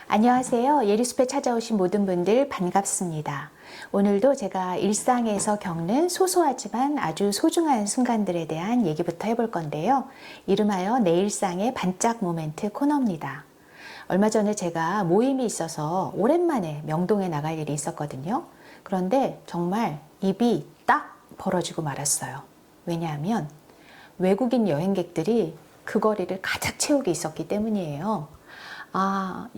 안녕하세요. 예리숲에 찾아오신 모든 분들 반갑습니다. 오늘도 제가 일상에서 겪는 소소하지만 아주 소중한 순간들에 대한 얘기부터 해볼 건데요. 이름하여 내 일상의 반짝 모멘트 코너입니다. 얼마 전에 제가 모임이 있어서 오랜만에 명동에 나갈 일이 있었거든요. 그런데 정말 입이 딱 벌어지고 말았어요. 왜냐하면 외국인 여행객들이 그 거리를 가득 채우고 있었기 때문이에요.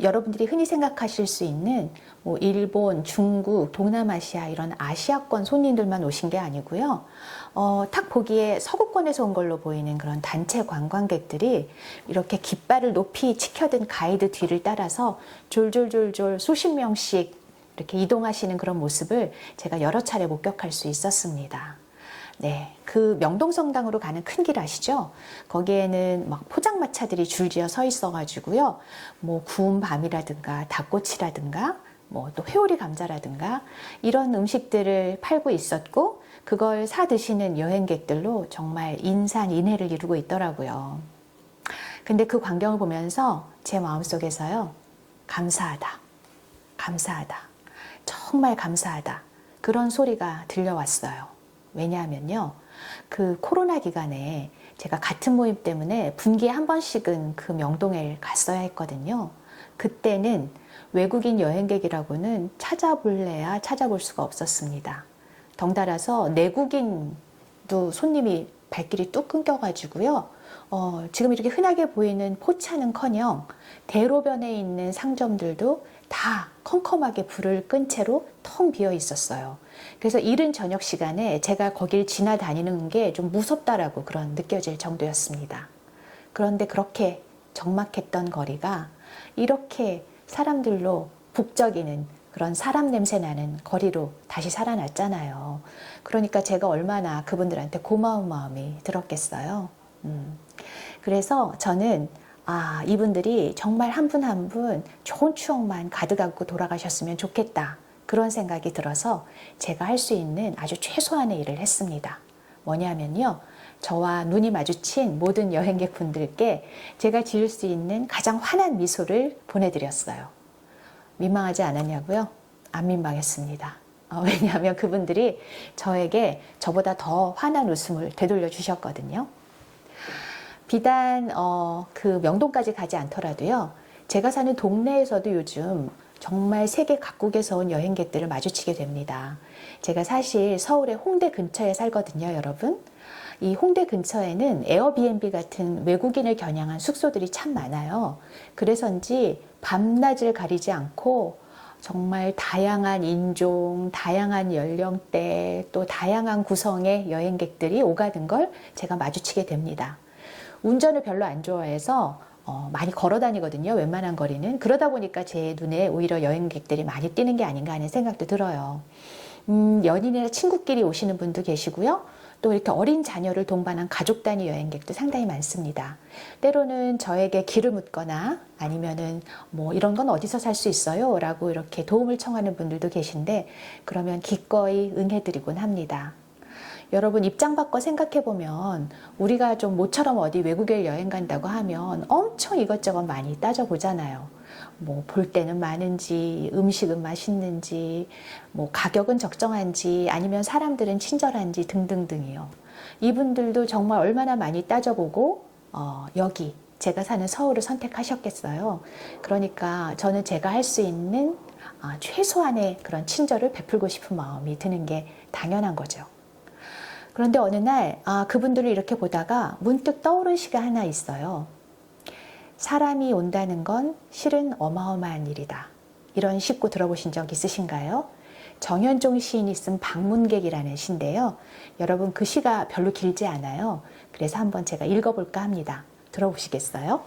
여러분들이 흔히 생각하실 수 있는 일본, 중국, 동남아시아 이런 아시아권 손님들만 오신 게 아니고요. 딱 보기에 서구권에서 온 걸로 보이는 그런 단체 관광객들이 이렇게 깃발을 높이 치켜든 가이드 뒤를 따라서 졸졸졸졸 수십 명씩 이렇게 이동하시는 그런 모습을 제가 여러 차례 목격할 수 있었습니다. 네, 그 명동성당으로 가는 큰 길 아시죠? 거기에는 막 포장마차들이 줄지어 서 있어가지고요. 구운 밤이라든가 닭꼬치라든가 또 회오리 감자라든가 이런 음식들을 팔고 있었고 그걸 사 드시는 여행객들로 정말 인산인해를 이루고 있더라고요. 근데 그 광경을 보면서 제 마음속에서요. 감사하다. 감사하다. 정말 감사하다. 그런 소리가 들려왔어요. 왜냐하면요, 그 코로나 기간에 제가 같은 모임 때문에 분기에 한 번씩은 그 명동에 갔어야 했거든요. 그때는 외국인 여행객이라고는 찾아볼래야 찾아볼 수가 없었습니다. 덩달아서 내국인도 손님이 발길이 뚝 끊겨가지고요. 지금 이렇게 흔하게 보이는 포차는커녕 대로변에 있는 상점들도 다 컴컴하게 불을 끈 채로 텅 비어 있었어요. 그래서 이른 저녁 시간에 제가 거길 지나다니는 게 좀 무섭다라고 그런 느껴질 정도였습니다. 그런데 그렇게 적막했던 거리가 이렇게 사람들로 북적이는 그런 사람 냄새 나는 거리로 다시 살아났잖아요. 그러니까 제가 얼마나 그분들한테 고마운 마음이 들었겠어요. 그래서 저는 이분들이 정말 한 분 한 분 좋은 추억만 가득 안고 돌아가셨으면 좋겠다. 그런 생각이 들어서 제가 할 수 있는 아주 최소한의 일을 했습니다. 뭐냐면요. 저와 눈이 마주친 모든 여행객 분들께 제가 지을 수 있는 가장 환한 미소를 보내드렸어요. 민망하지 않았냐고요? 안 민망했습니다. 왜냐하면 그분들이 저에게 저보다 더 환한 웃음을 되돌려 주셨거든요. 비단 그 명동까지 가지 않더라도요. 제가 사는 동네에서도 요즘 정말 세계 각국에서 온 여행객들을 마주치게 됩니다. 제가 사실 서울의 홍대 근처에 살거든요, 여러분. 이 홍대 근처에는 에어비앤비 같은 외국인을 겨냥한 숙소들이 참 많아요. 그래서인지 밤낮을 가리지 않고 정말 다양한 인종, 다양한 연령대, 또 다양한 구성의 여행객들이 오가는 걸 제가 마주치게 됩니다. 운전을 별로 안 좋아해서 많이 걸어 다니거든요. 웬만한 거리는. 그러다 보니까 제 눈에 오히려 여행객들이 많이 띄는 게 아닌가 하는 생각도 들어요. 연인이나 친구끼리 오시는 분도 계시고요. 또 이렇게 어린 자녀를 동반한 가족 단위 여행객도 상당히 많습니다. 때로는 저에게 길을 묻거나 아니면은 이런 건 어디서 살 수 있어요? 라고 이렇게 도움을 청하는 분들도 계신데 그러면 기꺼이 응해드리곤 합니다. 여러분 입장 바꿔 생각해보면 우리가 좀 모처럼 어디 외국에 여행 간다고 하면 엄청 이것저것 많이 따져보잖아요. 볼 때는 많은지, 음식은 맛있는지, 가격은 적정한지, 아니면 사람들은 친절한지 등등등이요. 이분들도 정말 얼마나 많이 따져보고 여기 제가 사는 서울을 선택하셨겠어요. 그러니까 저는 제가 할 수 있는 최소한의 그런 친절을 베풀고 싶은 마음이 드는 게 당연한 거죠. 그런데 어느 날 그분들을 이렇게 보다가 문득 떠오른 시가 하나 있어요. 사람이 온다는 건 실은 어마어마한 일이다. 이런 시구 들어보신 적 있으신가요? 정현종 시인이 쓴 방문객이라는 시인데요. 여러분 그 시가 별로 길지 않아요. 그래서 한번 제가 읽어볼까 합니다. 들어보시겠어요?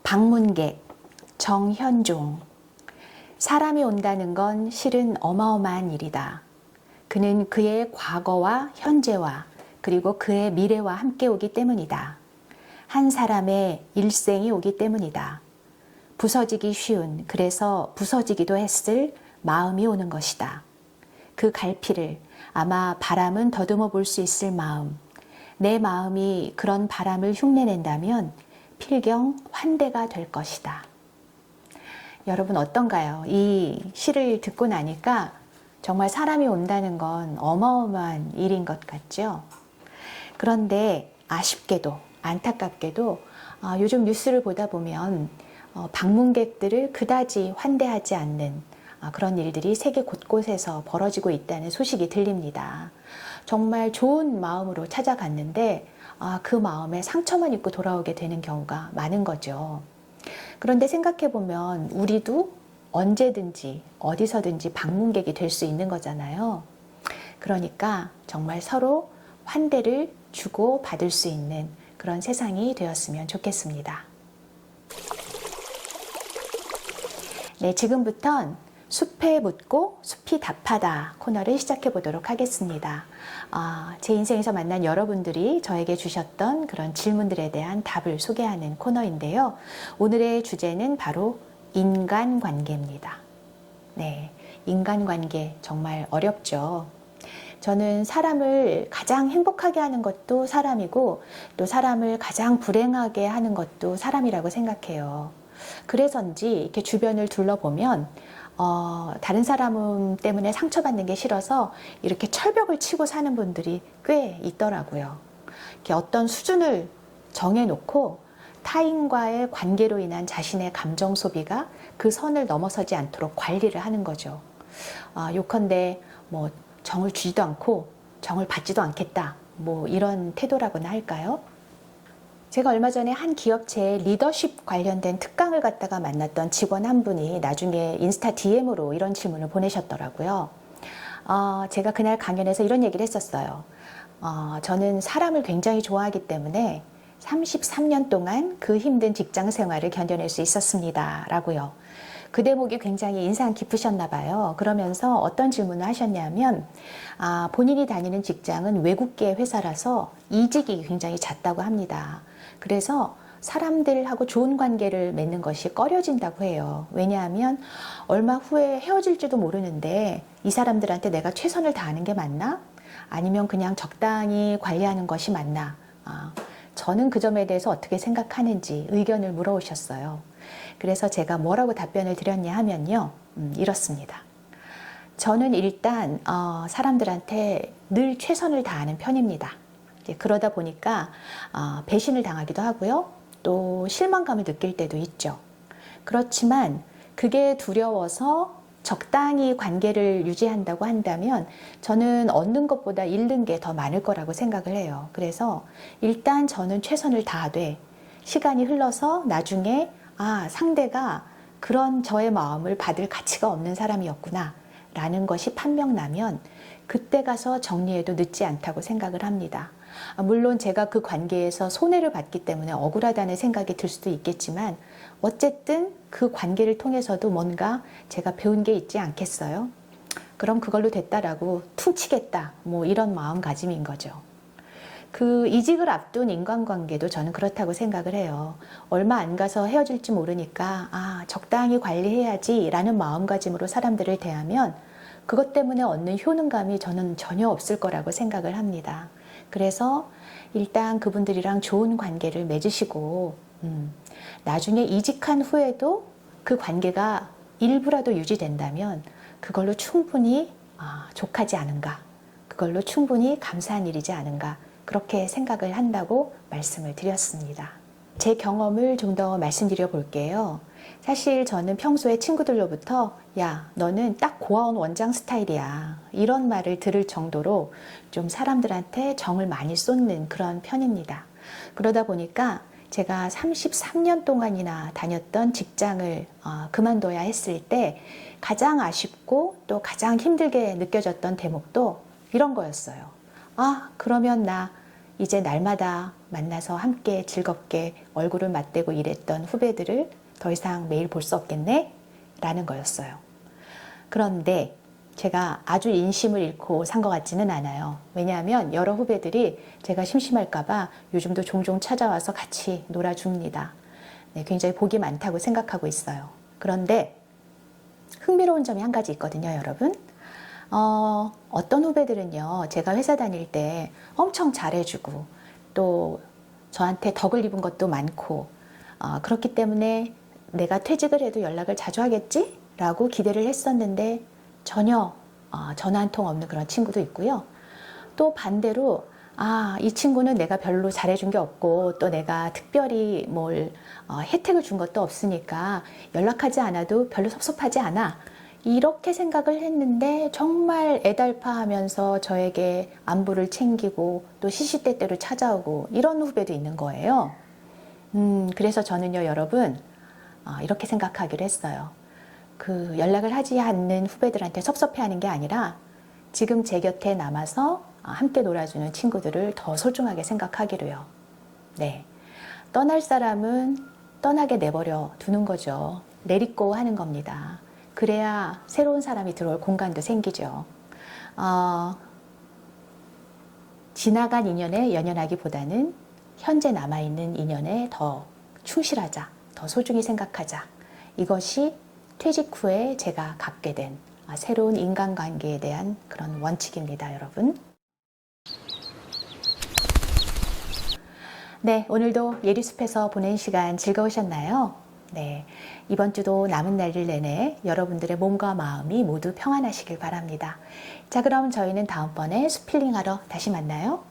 방문객 정현종. 사람이 온다는 건 실은 어마어마한 일이다. 그는 그의 과거와 현재와 그리고 그의 미래와 함께 오기 때문이다. 한 사람의 일생이 오기 때문이다. 부서지기 쉬운, 그래서 부서지기도 했을 마음이 오는 것이다. 그 갈피를 아마 바람은 더듬어 볼 수 있을 마음, 내 마음이 그런 바람을 흉내낸다면 필경 환대가 될 것이다. 여러분 어떤가요? 이 시를 듣고 나니까 정말 사람이 온다는 건 어마어마한 일인 것 같죠? 그런데 아쉽게도 안타깝게도 요즘 뉴스를 보다 보면 방문객들을 그다지 환대하지 않는 그런 일들이 세계 곳곳에서 벌어지고 있다는 소식이 들립니다. 정말 좋은 마음으로 찾아갔는데 그 마음에 상처만 입고 돌아오게 되는 경우가 많은 거죠. 그런데 생각해보면 우리도 언제든지 어디서든지 방문객이 될 수 있는 거잖아요. 그러니까 정말 서로 환대를 주고 받을 수 있는 그런 세상이 되었으면 좋겠습니다. 네, 지금부턴 숲에 묻고 숲이 답하다 코너를 시작해 보도록 하겠습니다. 제 인생에서 만난 여러분들이 저에게 주셨던 그런 질문들에 대한 답을 소개하는 코너인데요. 오늘의 주제는 바로 인간관계입니다. 네, 인간관계 정말 어렵죠. 저는 사람을 가장 행복하게 하는 것도 사람이고 또 사람을 가장 불행하게 하는 것도 사람이라고 생각해요. 그래서인지 이렇게 주변을 둘러보면 다른 사람 때문에 상처받는 게 싫어서 이렇게 철벽을 치고 사는 분들이 꽤 있더라고요. 이렇게 어떤 수준을 정해놓고 타인과의 관계로 인한 자신의 감정 소비가 그 선을 넘어서지 않도록 관리를 하는 거죠. 요컨대 뭐 정을 주지도 않고 정을 받지도 않겠다, 뭐 이런 태도라고나 할까요? 제가 얼마 전에 한 기업체의 리더십 관련된 특강을 갖다가 만났던 직원 한 분이 나중에 인스타 DM으로 이런 질문을 보내셨더라고요. 제가 그날 강연에서 이런 얘기를 했었어요. 저는 사람을 굉장히 좋아하기 때문에 33년 동안 그 힘든 직장 생활을 견뎌낼 수 있었습니다. 라고요. 그 대목이 굉장히 인상 깊으셨나 봐요. 그러면서 어떤 질문을 하셨냐면 본인이 다니는 직장은 외국계 회사라서 이직이 굉장히 잦다고 합니다. 그래서 사람들하고 좋은 관계를 맺는 것이 꺼려진다고 해요. 왜냐하면 얼마 후에 헤어질지도 모르는데 이 사람들한테 내가 최선을 다하는 게 맞나? 아니면 그냥 적당히 관리하는 것이 맞나? 저는 그 점에 대해서 어떻게 생각하는지 의견을 물어오셨어요. 그래서 제가 뭐라고 답변을 드렸냐 하면요. 이렇습니다. 저는 일단 사람들한테 늘 최선을 다하는 편입니다. 그러다 보니까 배신을 당하기도 하고요. 또 실망감을 느낄 때도 있죠. 그렇지만 그게 두려워서 적당히 관계를 유지한다고 한다면 저는 얻는 것보다 잃는 게 더 많을 거라고 생각을 해요. 그래서 일단 저는 최선을 다하되 시간이 흘러서 나중에 상대가 그런 저의 마음을 받을 가치가 없는 사람이었구나 라는 것이 판명나면 그때 가서 정리해도 늦지 않다고 생각을 합니다. 물론 제가 그 관계에서 손해를 봤기 때문에 억울하다는 생각이 들 수도 있겠지만 어쨌든 그 관계를 통해서도 뭔가 제가 배운 게 있지 않겠어요? 그럼 그걸로 됐다라고 퉁치겠다, 뭐 이런 마음가짐인 거죠. 그 이직을 앞둔 인간관계도 저는 그렇다고 생각을 해요. 얼마 안 가서 헤어질지 모르니까 적당히 관리해야지 라는 마음가짐으로 사람들을 대하면 그것 때문에 얻는 효능감이 저는 전혀 없을 거라고 생각을 합니다. 그래서 일단 그분들이랑 좋은 관계를 맺으시고 나중에 이직한 후에도 그 관계가 일부라도 유지된다면 그걸로 충분히 족하지 않은가, 그걸로 충분히 감사한 일이지 않은가, 그렇게 생각을 한다고 말씀을 드렸습니다. 제 경험을 좀 더 말씀드려 볼게요. 사실 저는 평소에 친구들로부터 야, 너는 딱 고아원 원장 스타일이야, 이런 말을 들을 정도로 좀 사람들한테 정을 많이 쏟는 그런 편입니다. 그러다 보니까 제가 33년 동안이나 다녔던 직장을 그만둬야 했을 때 가장 아쉽고 또 가장 힘들게 느껴졌던 대목도 이런 거였어요. 그러면 나 이제 날마다 만나서 함께 즐겁게 얼굴을 맞대고 일했던 후배들을 더 이상 매일 볼 수 없겠네? 라는 거였어요. 그런데 제가 아주 인심을 잃고 산 것 같지는 않아요. 왜냐하면 여러 후배들이 제가 심심할까봐 요즘도 종종 찾아와서 같이 놀아줍니다. 네, 굉장히 복이 많다고 생각하고 있어요. 그런데 흥미로운 점이 한 가지 있거든요, 여러분. 어떤 후배들은요, 제가 회사 다닐 때 엄청 잘해주고 또 저한테 덕을 입은 것도 많고 그렇기 때문에 내가 퇴직을 해도 연락을 자주 하겠지? 라고 기대를 했었는데 전혀 전화 한 통 없는 그런 친구도 있고요. 또 반대로 이 친구는 내가 별로 잘해준 게 없고 또 내가 특별히 뭘 혜택을 준 것도 없으니까 연락하지 않아도 별로 섭섭하지 않아. 이렇게 생각을 했는데 정말 애달파하면서 저에게 안부를 챙기고 또 시시때때로 찾아오고 이런 후배도 있는 거예요. 그래서 저는요, 여러분, 이렇게 생각하기로 했어요. 그 연락을 하지 않는 후배들한테 섭섭해하는 게 아니라 지금 제 곁에 남아서 함께 놀아주는 친구들을 더 소중하게 생각하기로요. 네. 떠날 사람은 떠나게 내버려 두는 거죠. 내리고 하는 겁니다. 그래야 새로운 사람이 들어올 공간도 생기죠. 지나간 인연에 연연하기보다는 현재 남아있는 인연에 더 충실하자, 더 소중히 생각하자. 이것이 퇴직 후에 제가 갖게 된 새로운 인간관계에 대한 그런 원칙입니다, 여러분. 네, 오늘도 예리숲에서 보낸 시간 즐거우셨나요? 네, 이번 주도 남은 날들 내내 여러분들의 몸과 마음이 모두 평안하시길 바랍니다. 자, 그럼 저희는 다음번에 숲힐링하러 다시 만나요.